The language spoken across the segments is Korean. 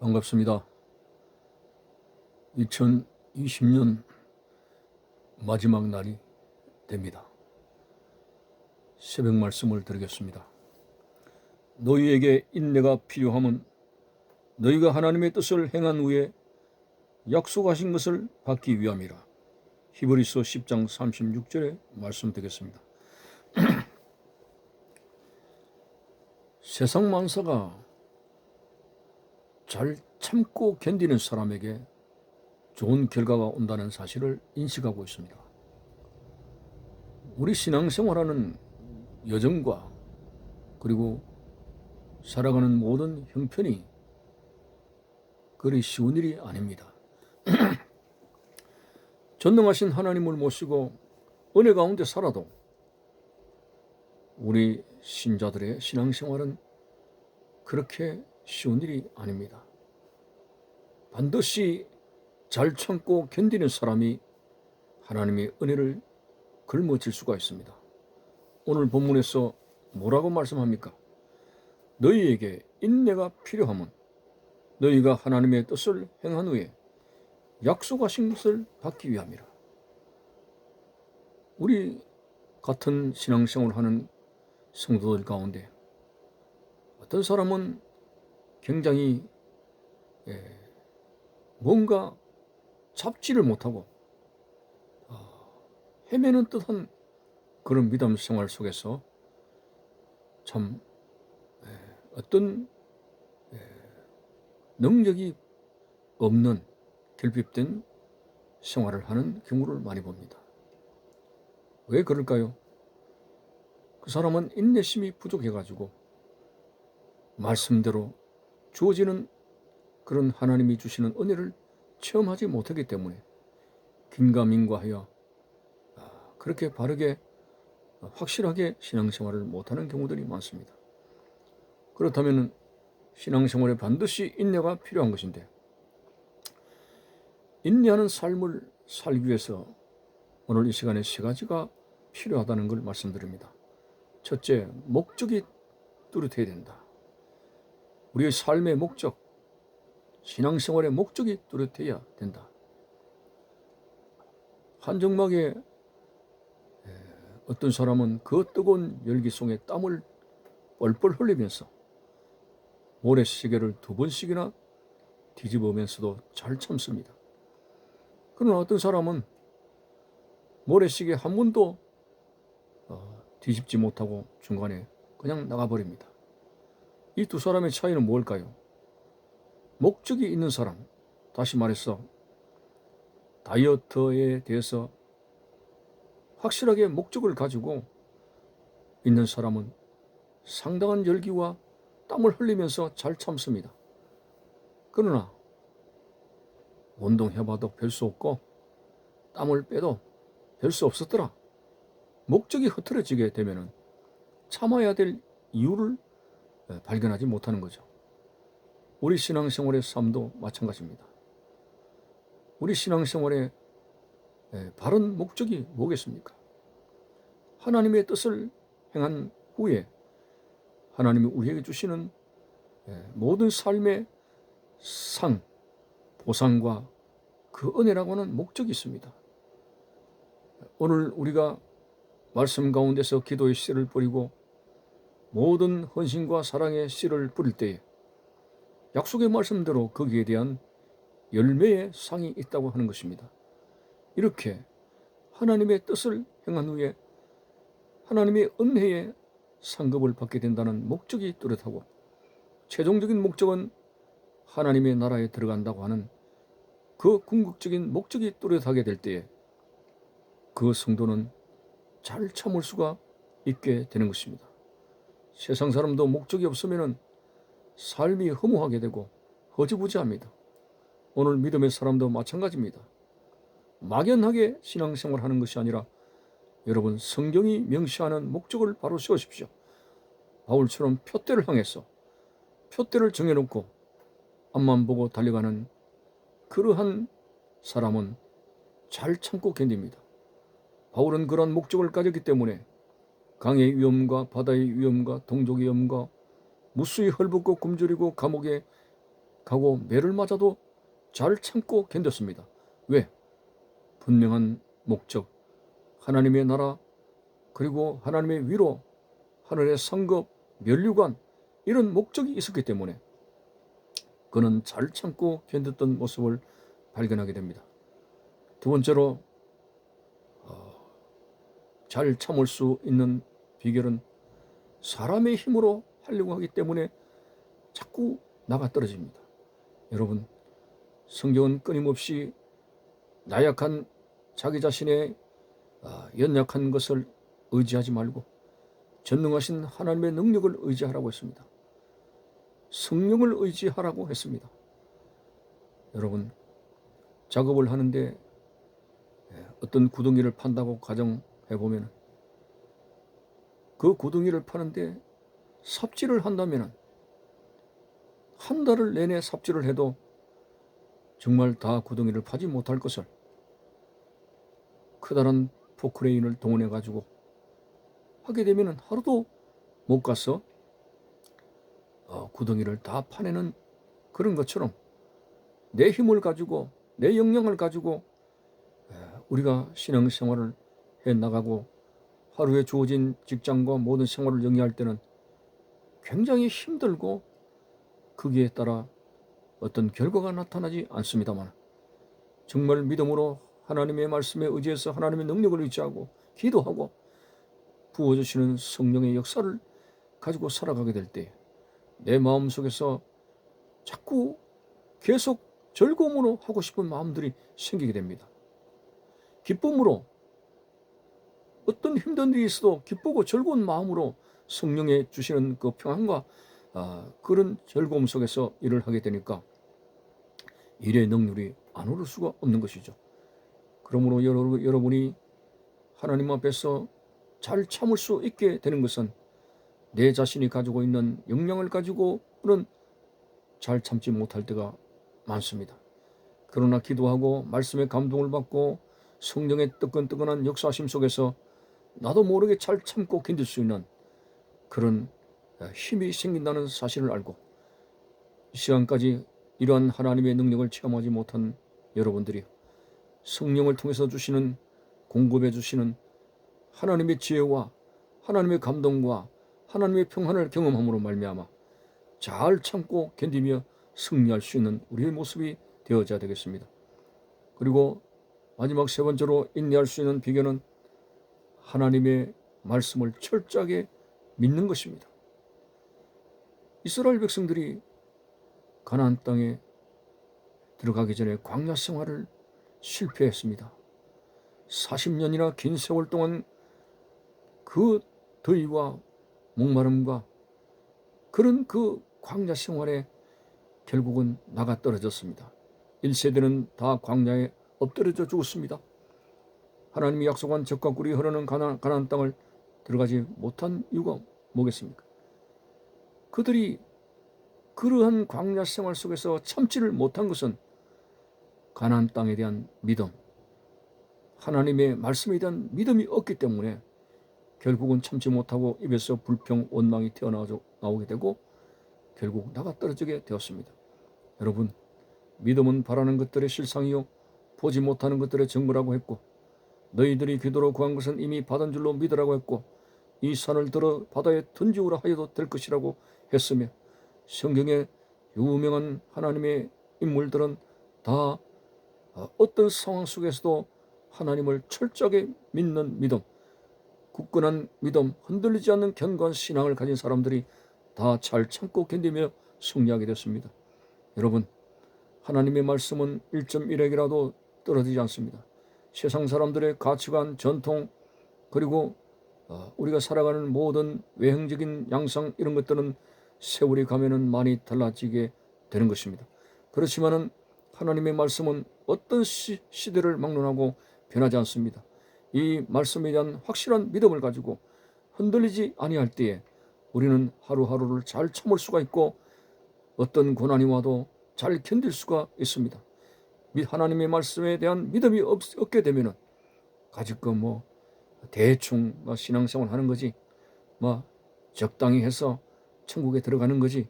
반갑습니다. 2020년 마지막 날이 됩니다. 새벽 말씀을 드리겠습니다. 너희에게 인내가 필요함은 너희가 하나님의 뜻을 행한 후에 약속하신 것을 받기 위함이라. 히브리서 10장 36절에 말씀드리겠습니다. 세상 만사가 잘 참고 견디는 사람에게 좋은 결과가 온다는 사실을 인식하고 있습니다. 우리 신앙생활하는 여정과 그리고 살아가는 모든 형편이 그리 쉬운 일이 아닙니다. 전능하신 하나님을 모시고 은혜 가운데 살아도 우리 신자들의 신앙생활은 그렇게 쉬운 일이 아닙니다. 반드시 잘 참고 견디는 사람이 하나님의 은혜를 걸머쥘 수가 있습니다. 오늘 본문에서 뭐라고 말씀합니까? 너희에게 인내가 필요함은 너희가 하나님의 뜻을 행한 후에 약속하신 것을 받기 위함이라. 우리 같은 신앙생활을 하는 성도들 가운데 어떤 사람은 굉장히 뭔가 잡지를 못하고 헤매는 듯한 그런 믿음 생활 속에서 참 어떤 능력이 없는 결핍된 생활을 하는 경우를 많이 봅니다. 왜 그럴까요? 그 사람은 인내심이 부족해가지고 말씀대로 주어지는 그런 하나님이 주시는 은혜를 체험하지 못하기 때문에 긴가민가하여 그렇게 바르게 확실하게 신앙생활을 못하는 경우들이 많습니다. 그렇다면 신앙생활에 반드시 인내가 필요한 것인데, 인내하는 삶을 살기 위해서 오늘 이 시간에 세 가지가 필요하다는 걸 말씀드립니다. 첫째, 목적이 뚜렷해야 된다. 우리의 삶의 목적, 신앙생활의 목적이 뚜렷해야 된다. 한정막에 어떤 사람은 그 뜨거운 열기 속에 땀을 뻘뻘 흘리면서 모래시계를 2번씩이나 뒤집으면서도 잘 참습니다. 그러나 어떤 사람은 모래시계 한 번도 뒤집지 못하고 중간에 그냥 나가버립니다. 이 두 사람의 차이는 뭘까요? 목적이 있는 사람, 다시 말해서 다이어트에 대해서 확실하게 목적을 가지고 있는 사람은 상당한 열기와 땀을 흘리면서 잘 참습니다. 그러나 운동해봐도 별 수 없고 땀을 빼도 별 수 없었더라. 목적이 흐트러지게 되면 참아야 될 이유를 발견하지 못하는 거죠. 우리 신앙생활의 삶도 마찬가지입니다. 우리 신앙생활의 바른 목적이 뭐겠습니까? 하나님의 뜻을 행한 후에 하나님이 우리에게 주시는 모든 삶의 상, 보상과 그 은혜라고 하는 목적이 있습니다. 오늘 우리가 말씀 가운데서 기도의 씨를 뿌리고 모든 헌신과 사랑의 씨를 뿌릴 때에 약속의 말씀대로 거기에 대한 열매의 상이 있다고 하는 것입니다. 이렇게 하나님의 뜻을 행한 후에 하나님의 은혜의 상급을 받게 된다는 목적이 뚜렷하고, 최종적인 목적은 하나님의 나라에 들어간다고 하는 그 궁극적인 목적이 뚜렷하게 될 때에 그 성도는 잘 참을 수가 있게 되는 것입니다. 세상 사람도 목적이 없으면 삶이 허무하게 되고 허지부지합니다. 오늘 믿음의 사람도 마찬가지입니다. 막연하게 신앙생활하는 것이 아니라 여러분, 성경이 명시하는 목적을 바로 세우십시오. 바울처럼 표대를 향해서 표대를 정해놓고 앞만 보고 달려가는 그러한 사람은 잘 참고 견딥니다. 바울은 그러한 목적을 가졌기 때문에 강의 위험과 바다의 위험과 동족의 위험과 무수히 헐벗고 굶주리고 감옥에 가고 매를 맞아도 잘 참고 견뎠습니다. 왜? 분명한 목적, 하나님의 나라, 그리고 하나님의 위로, 하늘의 상급, 면류관, 이런 목적이 있었기 때문에 그는 잘 참고 견뎠던 모습을 발견하게 됩니다. 두 번째로 잘 참을 수 있는 비결은 사람의 힘으로 하려고 하기 때문에 자꾸 나가 떨어집니다. 여러분, 성경은 끊임없이 나약한 자기 자신의 연약한 것을 의지하지 말고 전능하신 하나님의 능력을 의지하라고 했습니다. 성령을 의지하라고 했습니다. 여러분, 작업을 하는데 어떤 구덩이를 판다고 가정해보면 그 구덩이를 파는데 삽질을 한다면 한 달을 내내 삽질을 해도 정말 다 구덩이를 파지 못할 것을 커다란 포크레인을 동원해 가지고 하게 되면 하루도 못 가서 구덩이를 다 파내는 그런 것처럼 내 힘을 가지고 내 역량을 가지고 우리가 신앙생활을 해나가고 하루에 주어진 직장과 모든 생활을 영위할 때는 굉장히 힘들고 거기에 따라 어떤 결과가 나타나지 않습니다만 정말 믿음으로 하나님의 말씀에 의지해서 하나님의 능력을 의지하고 기도하고 부어주시는 성령의 역사를 가지고 살아가게 될 때 내 마음속에서 자꾸 계속 즐거움으로 하고 싶은 마음들이 생기게 됩니다. 기쁨으로, 어떤 힘든 일이 있어도 기쁘고 즐거운 마음으로 성령의 주시는 그 평안과 그런 즐거움 속에서 일을 하게 되니까 일의 능률이 안 오를 수가 없는 것이죠. 그러므로 여러분이 하나님 앞에서 잘 참을 수 있게 되는 것은 내 자신이 가지고 있는 역량을 가지고는 잘 참지 못할 때가 많습니다. 그러나 기도하고 말씀의 감동을 받고 성령의 뜨끈뜨끈한 역사심 속에서 나도 모르게 잘 참고 견딜 수 있는 그런 힘이 생긴다는 사실을 알고 이 시간까지 이러한 하나님의 능력을 체험하지 못한 여러분들이 성령을 통해서 주시는, 공급해 주시는 하나님의 지혜와 하나님의 감동과 하나님의 평안을 경험함으로 말미암아 잘 참고 견디며 승리할 수 있는 우리의 모습이 되어져야 되겠습니다. 그리고 마지막 세 번째로 인내할 수 있는 비결은 하나님의 말씀을 철저하게 믿는 것입니다. 이스라엘 백성들이 가나안 땅에 들어가기 전에 광야 생활을 실패했습니다. 40년이나 긴 세월 동안 그 더위와 목마름과 그런 그 광야 생활에 결국은 나가 떨어졌습니다. 1세대는 다 광야에 엎드려져 죽었습니다. 하나님이 약속한 젖과 꿀이 흐르는 가나안 땅을 들어가지 못한 이유가 뭐겠습니까? 그들이 그러한 광야 생활 속에서 참지를 못한 것은 가나안 땅에 대한 믿음, 하나님의 말씀에 대한 믿음이 없기 때문에 결국은 참지 못하고 입에서 불평, 원망이 튀어나오게 되고 결국 나가 떨어지게 되었습니다. 여러분, 믿음은 바라는 것들의 실상이요 보지 못하는 것들의 증거라고 했고 너희들이 기도로 구한 것은 이미 받은 줄로 믿으라고 했고 이 산을 들어 바다에 던지우라 하여도 될 것이라고 했으며 성경의 유명한 하나님의 인물들은 다 어떤 상황 속에서도 하나님을 철저하게 믿는 믿음, 굳건한 믿음, 흔들리지 않는 견고한 신앙을 가진 사람들이 다 잘 참고 견디며 승리하게 됐습니다. 여러분, 하나님의 말씀은 1.1핵이라도 떨어지지 않습니다. 세상 사람들의 가치관, 전통, 그리고 우리가 살아가는 모든 외형적인 양상 이런 것들은 세월이 가면은 많이 달라지게 되는 것입니다. 그렇지만은 하나님의 말씀은 어떤 시대를 막론하고 변하지 않습니다. 이 말씀에 대한 확실한 믿음을 가지고 흔들리지 아니할 때에 우리는 하루하루를 잘 참을 수가 있고 어떤 고난이 와도 잘 견딜 수가 있습니다. 하나님의 말씀에 대한 믿음이 없게 되면은 가지고 대충 신앙생활 하는 거지, 적당히 해서 천국에 들어가는 거지,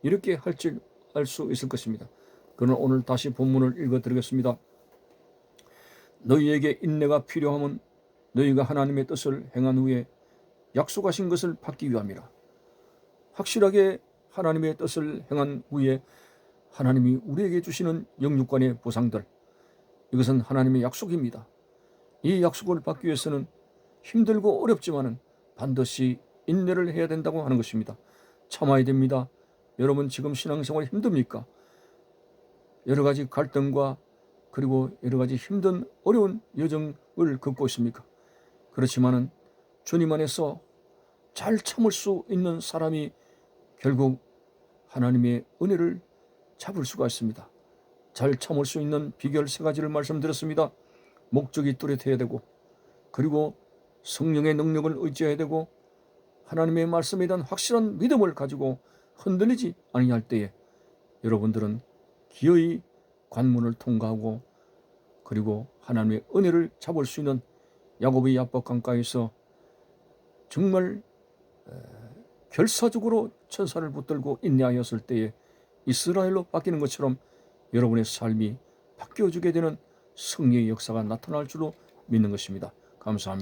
이렇게 할 줄 알 수 있을 것입니다. 그러나 오늘 다시 본문을 읽어드리겠습니다. 너희에게 인내가 필요함은 너희가 하나님의 뜻을 행한 후에 약속하신 것을 받기 위함이라. 확실하게 하나님의 뜻을 행한 후에 하나님이 우리에게 주시는 영육간의 보상들, 이것은 하나님의 약속입니다. 이 약속을 받기 위해서는 힘들고 어렵지만은 반드시 인내를 해야 된다고 하는 것입니다. 참아야 됩니다. 여러분 지금 신앙생활 힘듭니까? 여러 가지 갈등과 그리고 여러 가지 힘든 어려운 여정을 걷고 있습니까? 그렇지만은 주님 안에서 잘 참을 수 있는 사람이 결국 하나님의 은혜를 잡을 수가 있습니다. 잘 참을 수 있는 비결 3가지를 말씀드렸습니다. 목적이 뚜렷해야 되고, 그리고 성령의 능력을 의지해야 되고, 하나님의 말씀에 대한 확실한 믿음을 가지고 흔들리지 아니할 때에 여러분들은 기어이 관문을 통과하고, 그리고 하나님의 은혜를 잡을 수 있는 야곱의 야복 강가에서 정말 결사적으로 천사를 붙들고 인내하였을 때에 이스라엘로 바뀌는 것처럼 여러분의 삶이 바뀌어지게 되는 승리의 역사가 나타날 줄로 믿는 것입니다. 감사합니다.